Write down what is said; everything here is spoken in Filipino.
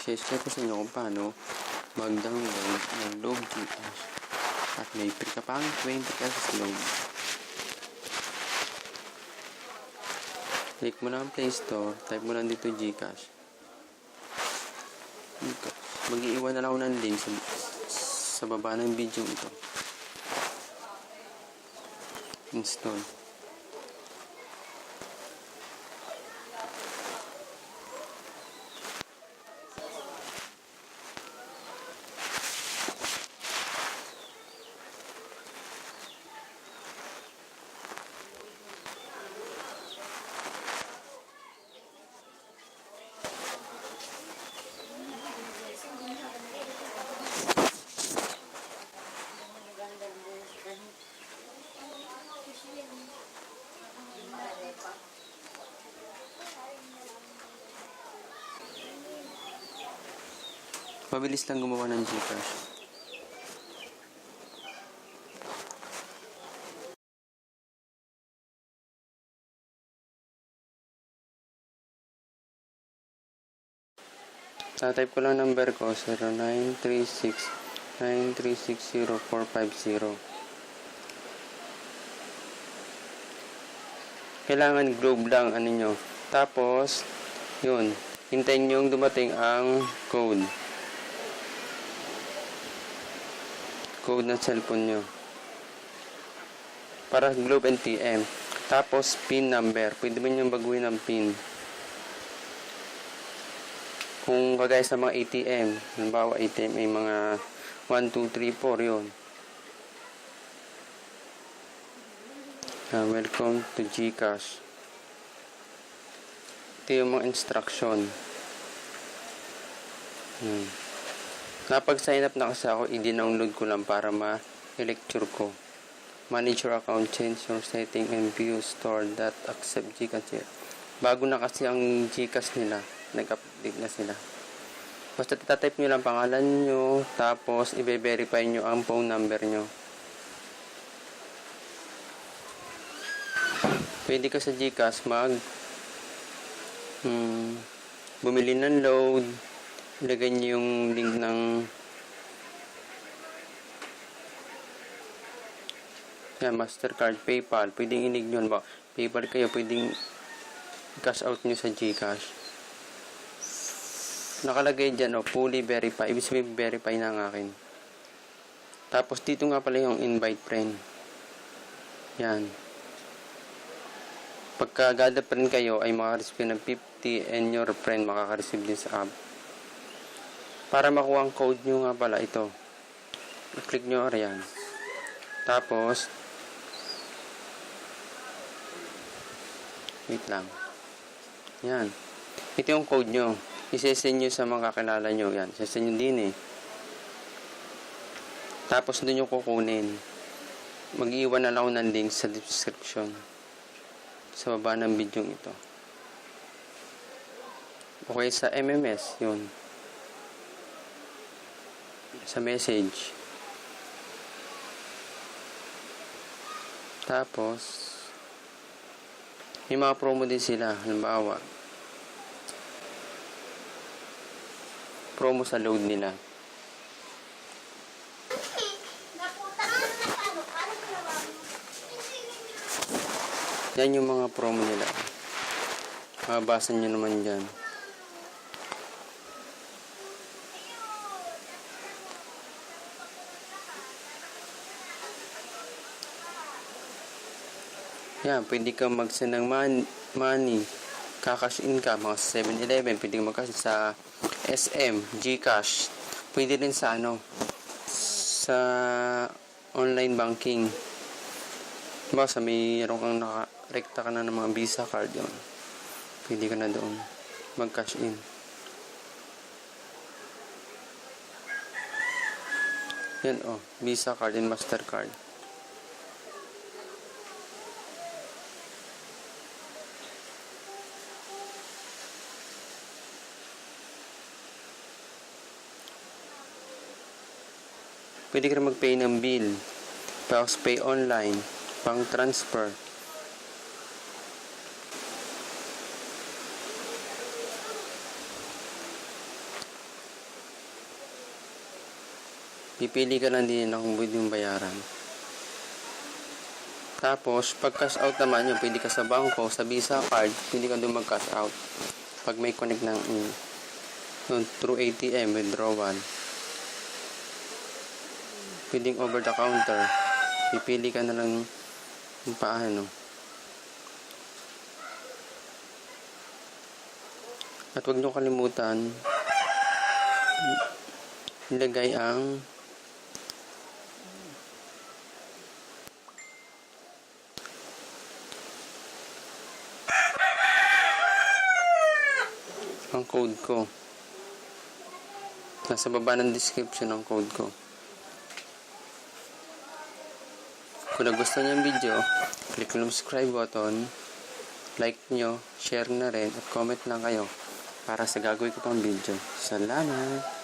share ko sa inyo kung paano mag-download ng LOOB GCash at may free ka pang 20 pesos LOOB. Click mo na ang Play Store, type mo lang dito GCash. Mag-iiwan na lang ako ng link sa baba ng video ito. Install. Mabilis lang gumawa ng GCash. Type ko lang number ko 0936-9360-450. Kailangan globe lang ano nyo. Tapos yun, hintayin nyo dumating ang code ng cellphone nyo para globe and TM. Tapos pin number, pwede mo nyo baguhin ang pin kung kagaya sa mga ATM. Halimbawa ATM ay mga 1, 2, 3, 4 yun. Welcome to GCash. Ito yung mga instruction. Napag-sign up na kasi ako, i-download ko lang para ma-lecture ko. Manage your account, change your setting and view store that accept GCash. Bago na kasi ang GCash nila, nag-update na sila. Basta type nyo lang pangalan nyo, tapos i-verify nyo ang phone number nyo. Pwede ka sa GCash bumili ng load, ilagay nyo yung link ng Mastercard, PayPal, pwedeng inig nyo ba? PayPal kayo, pwedeng cash out nyo sa GCash. Nakalagay dyan, fully verify, ibig sabihin verify na ang akin. Tapos dito nga pala yung invite friend. Yan. Pagka gada friend kayo ay makareceive ng 50 and your friend makaka-receive din sa app. Para makuha ang code nyo nga pala ito. I-click nyo yan. Tapos wait lang. Yan. Ito yung code nyo. I-send nyo sa mga kakilala nyo. Yan. I-send nyo din eh. Tapos doon nyo kukunin. Mag-iwan na lang ng link sa description. Sa baba ng video ito. Okay, sa MMS. Yun. Sa message. Tapos may mga promo din sila. Halimbawa, promo sa load nila. Yan yung mga promo nila. Mabasa nyo naman dyan. Yan, pwede kang mag-send ng money. Kakash in ka, mga 7-Eleven. Pwede kang mag-cash sa SM, GCash. Pwede rin sa sa online banking. Diba, sa mayroon kang nakarekta ka na ng mga Visa card yun. Pwede ka na doon mag-cash in. Yan Visa card and Mastercard. Pwede ka rin mag-pay ng bill. Tapos pay online. Pang transfer. Pipili ka lang din na kung pwede yung bayaran. Tapos, pag cash out naman yun, pwede ka sa bangko, sa Visa card, pwede ka doon mag-cash out. Pag may connect ng through ATM, withdrawal. Pwedeng over the counter. Pipili ka na lang kung paano. At huwag nyo kalimutan ilagay ang code ko. Nasa baba ng description ang code ko. Kung nagustuhan niyo ang video, click yung subscribe button, like nyo, share na rin, at comment lang kayo para sa gagawin ko pang video. Salamat!